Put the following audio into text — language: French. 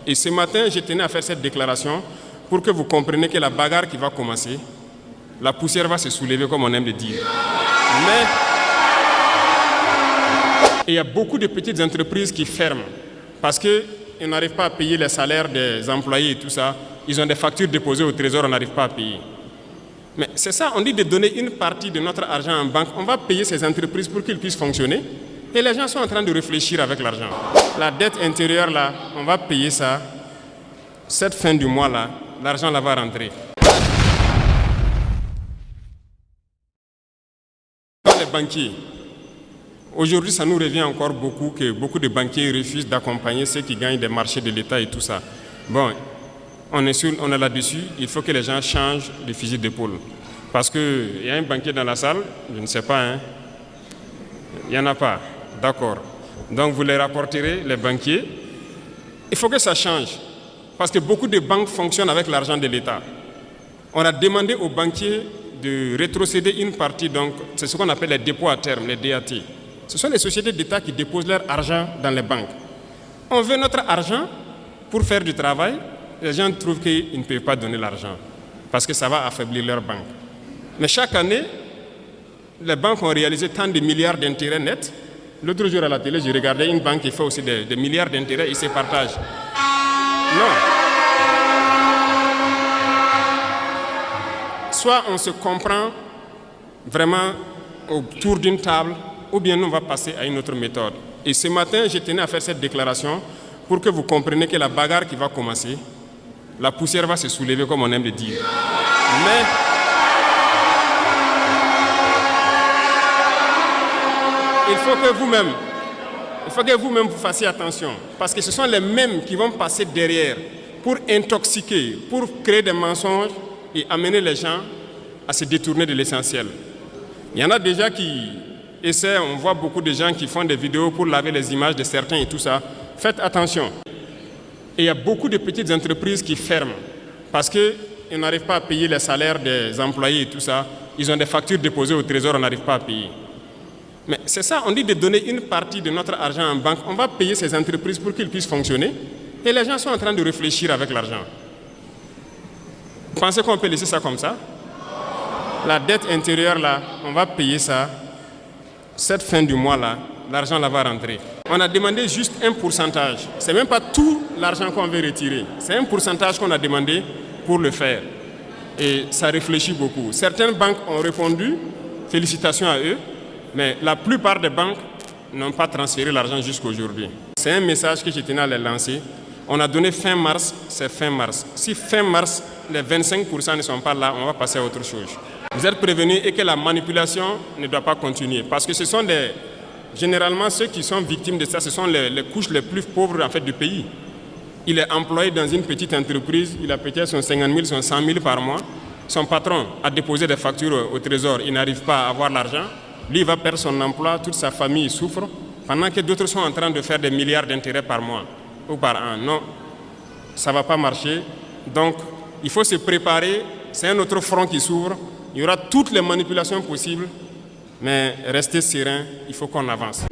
Et ce matin, je tenais à faire cette déclaration pour que vous compreniez que la bagarre qui va commencer, la poussière va se soulever comme on aime le dire. Mais il y a beaucoup de petites entreprises qui ferment parce qu'ils n'arrivent pas à payer les salaires des employés et tout ça. Ils ont des factures déposées au trésor, on n'arrive pas à payer. Mais c'est ça, on dit de donner une partie de notre argent en banque. On va payer ces entreprises pour qu'ils puissent fonctionner. Et les gens sont en train de réfléchir avec l'argent. La dette intérieure, là, on va payer ça. Cette fin du mois, là, l'argent là va rentrer. Les banquiers. Aujourd'hui, ça nous revient encore beaucoup que beaucoup de banquiers refusent d'accompagner ceux qui gagnent des marchés de l'État et tout ça. Bon, on est là-dessus, il faut que les gens changent de fusil d'épaule. Parce qu'il y a un banquier dans la salle, je ne sais pas, hein. Il n'y en a pas, d'accord. Donc vous les rapporterez, les banquiers. Il faut que ça change. Parce que beaucoup de banques fonctionnent avec l'argent de l'État. On a demandé aux banquiers de rétrocéder une partie, donc c'est ce qu'on appelle les dépôts à terme, les DAT. Ce sont les sociétés d'État qui déposent leur argent dans les banques. On veut notre argent pour faire du travail. Les gens trouvent qu'ils ne peuvent pas donner l'argent parce que ça va affaiblir leur banque. Mais chaque année, les banques ont réalisé tant de milliards d'intérêts nets. L'autre jour à la télé, j'ai regardé une banque qui fait aussi des milliards d'intérêts, ils se partagent. Non. Soit on se comprend vraiment autour d'une table, ou bien nous on va passer à une autre méthode. Et ce matin, je tenais à faire cette déclaration pour que vous compreniez que la bagarre qui va commencer, la poussière va se soulever comme on aime le dire. Mais il faut que vous-même vous fassiez attention, parce que ce sont les mêmes qui vont passer derrière pour intoxiquer, pour créer des mensonges et amener les gens à se détourner de l'essentiel. Il y en a déjà qui essaient, on voit beaucoup de gens qui font des vidéos pour laver les images de certains et tout ça. Faites attention. Et il y a beaucoup de petites entreprises qui ferment parce qu'ils n'arrivent pas à payer les salaires des employés et tout ça. Ils ont des factures déposées au trésor, on n'arrive pas à payer. Mais c'est ça, on dit de donner une partie de notre argent en banque. On va payer ces entreprises pour qu'ils puissent fonctionner. Et les gens sont en train de réfléchir avec l'argent. Vous pensez qu'on peut laisser ça comme ça? La dette intérieure, là, on va payer ça. Cette fin du mois, là, l'argent là va rentrer. On a demandé juste un pourcentage. Ce n'est même pas tout l'argent qu'on veut retirer. C'est un pourcentage qu'on a demandé pour le faire. Et ça réfléchit beaucoup. Certaines banques ont répondu, félicitations à eux, mais la plupart des banques n'ont pas transféré l'argent jusqu'aujourd'hui. C'est un message que je tenais à les lancer. On a donné fin mars, c'est fin mars. Si fin mars, les 25% ne sont pas là, on va passer à autre chose. Vous êtes prévenus et que la manipulation ne doit pas continuer. Parce que ce sont généralement ceux qui sont victimes de ça, ce sont les couches les plus pauvres en fait, du pays. Il est employé dans une petite entreprise, il a peut-être son 50 000, son 100 000 par mois. Son patron a déposé des factures au trésor, il n'arrive pas à avoir l'argent. Lui, il va perdre son emploi, toute sa famille souffre, pendant que d'autres sont en train de faire des milliards d'intérêts par mois ou par an. Non, ça ne va pas marcher. Donc, il faut se préparer. C'est un autre front qui s'ouvre. Il y aura toutes les manipulations possibles, mais restez serein, il faut qu'on avance.